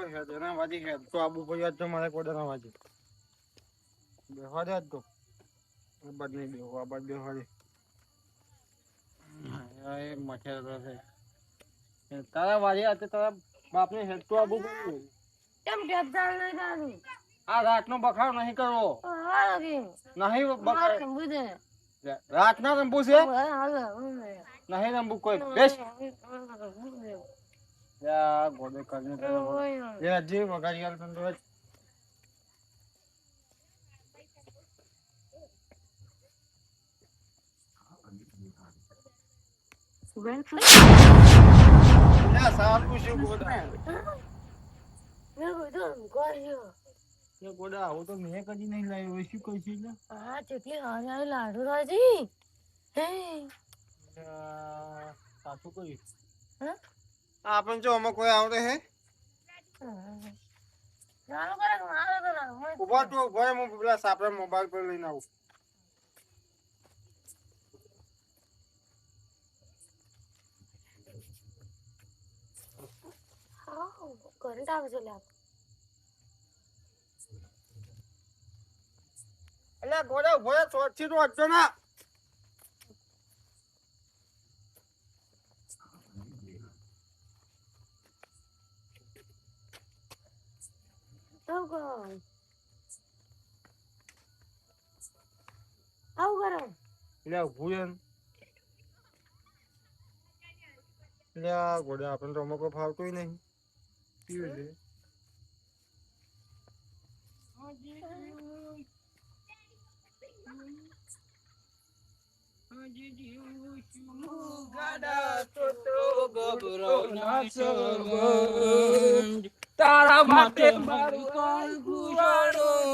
હેડના વાજી હેડ તો આબુ ભાઈ આજ તો મારે કોડના વાજી બેહવા દે આજ તો બાદ નહીં બેહો આ બાદ બેહવા દે એ મઠે છે તારા વાજી આતે તારા બાપને હેડ તો આબુ ભાઈ કેમ ટેપદાર નહીં દાદુ આ રાતનો બખાડો નહીં કરવો હાલો કે નહીં બખાડો રંબુ દે રાતના રંબુ છે હાલો નહીં રંબુ કોઈ બેસ યા ગોડે કરને એ અજી વગાડી આલ તને રોજ યા સાલ કુશું ગોડા મે કીધું ગોળ્યો એ ગોડા હું તો મેં કદી નહીં લાવ્યો હોય શું કહી છે એટલે હા કેટલી હારી લાડુ રાજી હે સાચું કહ્યું હા આપણ જો અમે કોઈ આવડે હે ચાલો કરે મારો તો ઉભા તો ઉભા હું પેલા સાપડા મોબાઈલ પર લઈને આવું કરંટ આવે છે લે એટલે ગોડા ઉભા ચોરથી તો અડજો ના આવ કરો એટલે ઉભું એટલે ગોડા આપણને તો અમુક ફાવતું નહીં પીવું છે તારા માટે મારું આંખું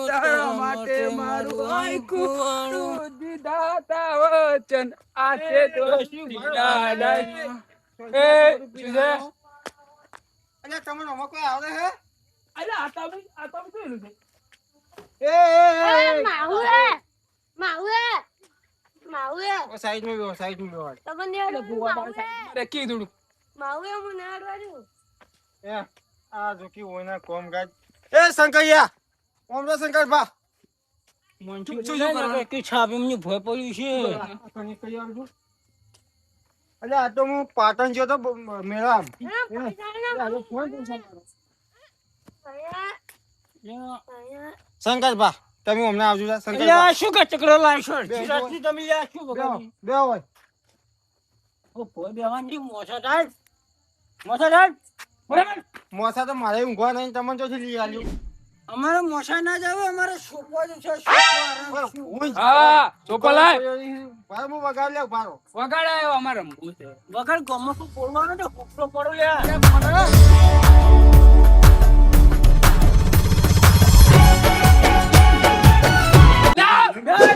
તારા માટે મારું આંખું દીધા તા વચન આશે તો શિલાડા એ સુજે અલ્યા તમને અમુક કોઈ આવડે હે અરે આતા જોયેલું છે એ માઉએ ઓ સાઈડ મે બેહો તમને અરે કીધું માઉએ હું નાડવાનું એ આ જોકી ઓના કોમ ગાજ એ શંકરિયા ઓમ રે શંકર બા શું કરો કે છાપ એમની ભય પડ્યું છે તને કઈ આવજો અલ્યા આ તો હું પાટણ ગયો તો મેળા શંકર બા તમે અમને આવજો શંકર બા શું કે ચક્ર લાવશો જીરાજી તમે લ્યા શું બગાડી બે હોય ઓ ભય બેવાની મોસા ડાળ બરાબર મોસા તો મારે ઊંઘવા નહીં તમને ચોથી લઈ આલ્યું અમારે મોસા ના જાવે અમારે સોપવા જ છે હા સોપા લાય ભાઈ હું વગાડ લે ભારો વગાડ આવ્યો અમારે રમવું છે વગાડ ગમો શું બોલવાનો ને કોકલો પડો લે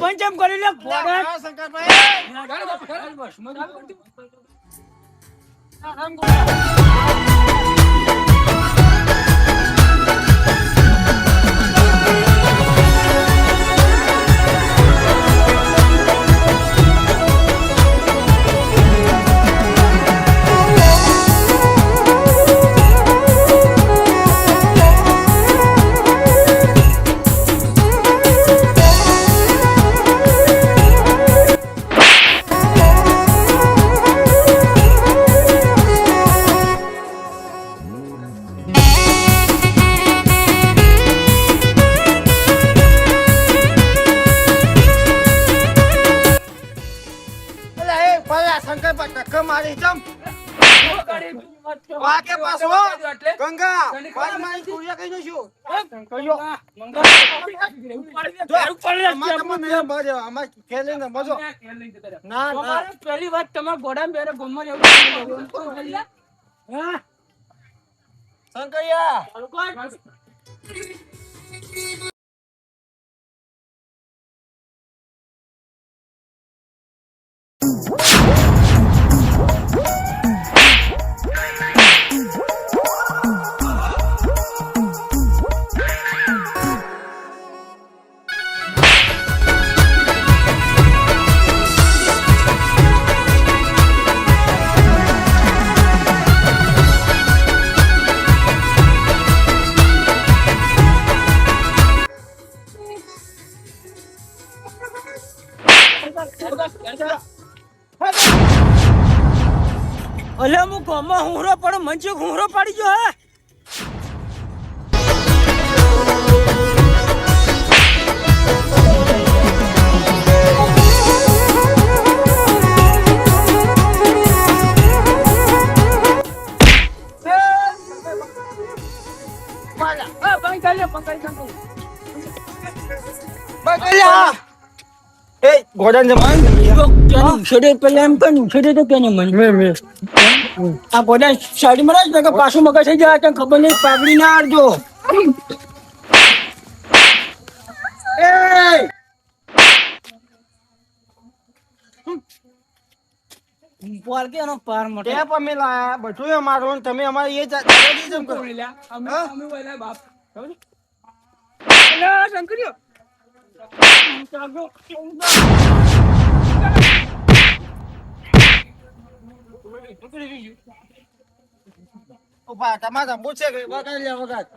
પંચમ કરી લે શંકરભાઈ બસ મજા કરતી મારી જમ વાકે પાછો ગંગા પાછ મારી કુરિયા કઈ જશું કયો આમાં ખેલે ને મજો ના ના પહેલી વાત તમારા ગોડામાં બેરે ગોમમાં એવું હા શંકરિયા પડો મંચે ઘૂંઘરો પાડી ગયો હે એ ગોડાન જમાન પેલા એમ કઈ ઉછેડે તો કેને મને આ ગોડા સાડી માં જ કે પાછું મગજ થઈ જાય તને ખબર નહીં પાઘડી ના આડજો પાર કે એનો પાર મોટો ટેપ અમે લાયા બધું અમારું ને તમે અમારે એ દાદાજી જેમ કરો અમે વેલા બાપ અલા શંકરિયો ઉભા તમારા પૂછે કે વગાડ લે વગાડ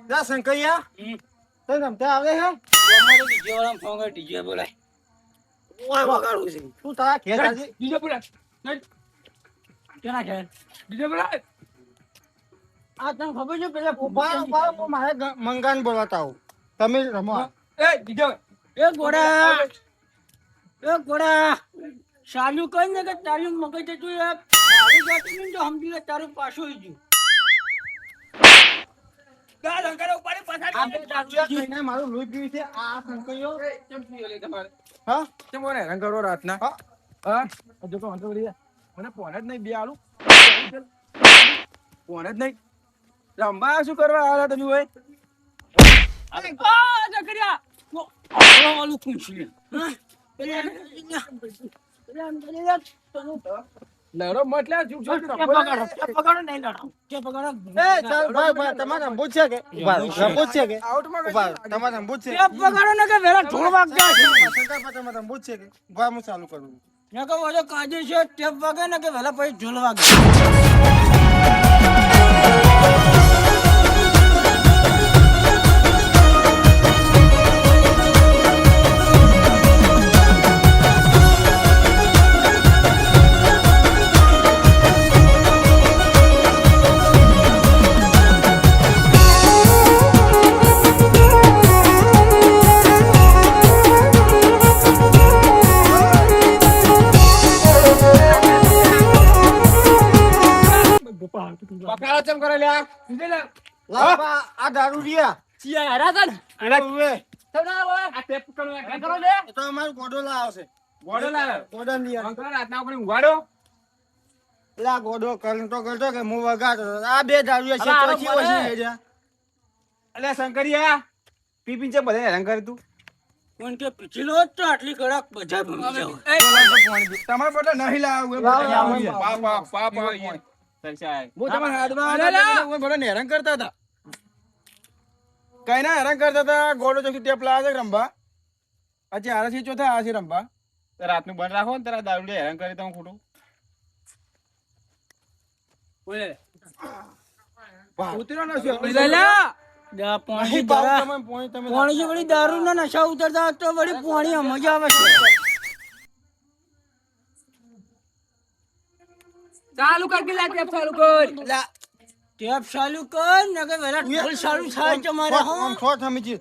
જા શંકરિયા તને રમતા આવડે છે અમારો ડીજે વાળા ફોન ડીજે બોલાય ઓય વગાડું છે તું તારા ઘેર આજે ડીજે બોલાય કેના છે ડીજે બોલાય આ તને ખબર છે પેલા ઉભા ઉભા હું મારે મંગાન બોલાતા આવું તમે રમો એ ડીજે એ ગોડા ચાલુ કઈ ને કે તારું મગજ તું મારું જાતું ને તો સમજી લે તારું પાછું આવી ગયું મારું લોહી પીવું છે આ શંકરિયો હા કેમ બોલે હેરાન કરો રાતના હા જો તો વાંધો પડી મને ફોન જ નહીં બે આલું ફોન જ નહીં રંબા શું કરવા આવ્યા તમે હોય લડો મત લે ચૂપ છો પકડો નહીં લડો કે પકડો એ ચાલ ભાઈ ભાઈ તમારે રમવું છે કે ઉભા રમવું છે કે આઉટમાં ઉભા તમારે રમવું છે કે પકડો ને કે વેલા ઢોળ વાગતા શંકરભાઈ તમારે રમવું છે કે ઉભા હું ચાલુ કરું ને કે ઓલો કાજે છે ટેપ વાગે ને કે વેલા પછી ઢોળ વાગે પકાળો ચમ કરે લ્યા લાપા આ દારૂ રહ્યા ચિયા હરા તન ઉવે તના આ ટેપ પકડો એ કરો લે એ તો અમારું ગોડો લાવશે ગોડો લાવ્યો ગોડો ની અંકલ રાતના આપણે ઊંઘાડો લા ગોડો કરતો કરતો કે હું વગાડતો આ બે દારૂ છે અલા, ચોથી અરે ઓછી મને. લઈ જા અલ્યા શંકરિયા પીપીન છે બધા હેરાન કરે તું કોણ કે પીછલો તો આટલી કડક બજાર ભમી જાવ તમારે બધા નહીં લાવું લાવો, હું તમારા હાથમાં બધા હેરાન કરતા હતા કઈ ના હેરાન કરતા હતા ગોળો ચોકી ટેપ લાવે છે રંબા પછી આરાથી ચોથા આ છે રંબા રાતનું બંધ રાખો ને તારા દારૂ હેરાન કરે તો ખોટું ઉતરો ન પાણી પાણી વળી દારૂ ના નશા ઉતરતા તો વળી પાણી મજા આવે છે ચાલુ કર કે લા ટેપ ચાલુ કર ટેપ ચાલુ કર ને કે વેલા ઢોલ ચાલુ થાય તમારે હો આમ છોડ થમીજી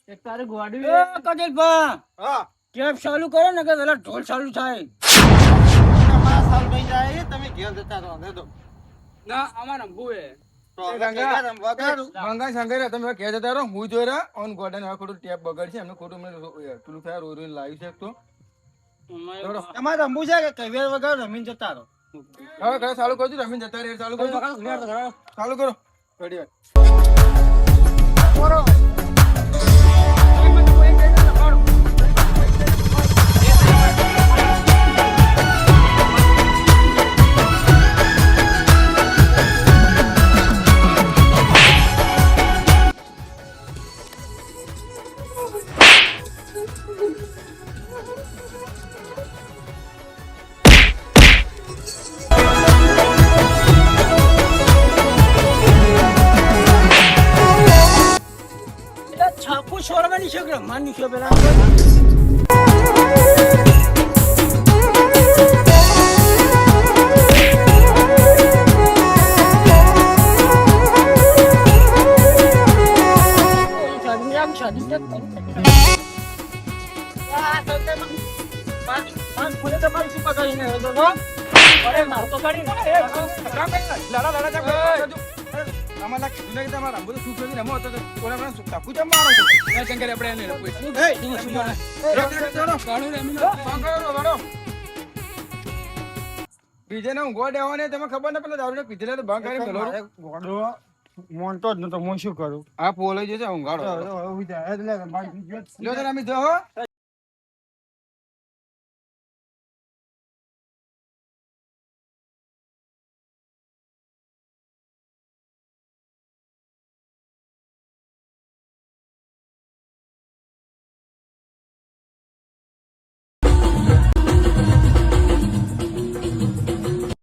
એક તારે ગોડી એ કજલ ભા હા ટેપ ચાલુ કરો ને કે વેલા ઢોલ ચાલુ થાય તમારા સાલ થઈ જાય તમે ઘેર જતા રહો ને તો ના અમાર અંબુ હે તો વગાડું મંગા શંકર તમે કહે જતા રહો હું જોઈ રહ્યા ઓન ગોડન હવે ખોટું ટેપ બગડ છે એમને ખોટું મને પેલું ફેર રોઈ લાવી છે તો તમારે રમવું છે કે કઈ વાર વગાડો રમીને જતા રહો હવે ઘરે ચાલુ કરજો રમીને જતા રહે ચાલુ કરજો ચાલુ કરો રેડી બોલો માન છે પેલા આમાં કીધું ને કે તમારે રમવું તો શું કર્યું રમો તો કોને આપણે ટપકું ચમ મારો છો શંકર આપણે એને રમવું બીજે ને ઊંઘવા દેવાને તમે ખબર ને પેલા દારૂ પીધેલા તો ભાગ કરી પેલો ગોડો મોનતો જ નતો હું શું કરું આ પોલે જે છે ઊંઘાડો હવે જાય એટલે મારી લ્યો તમે જો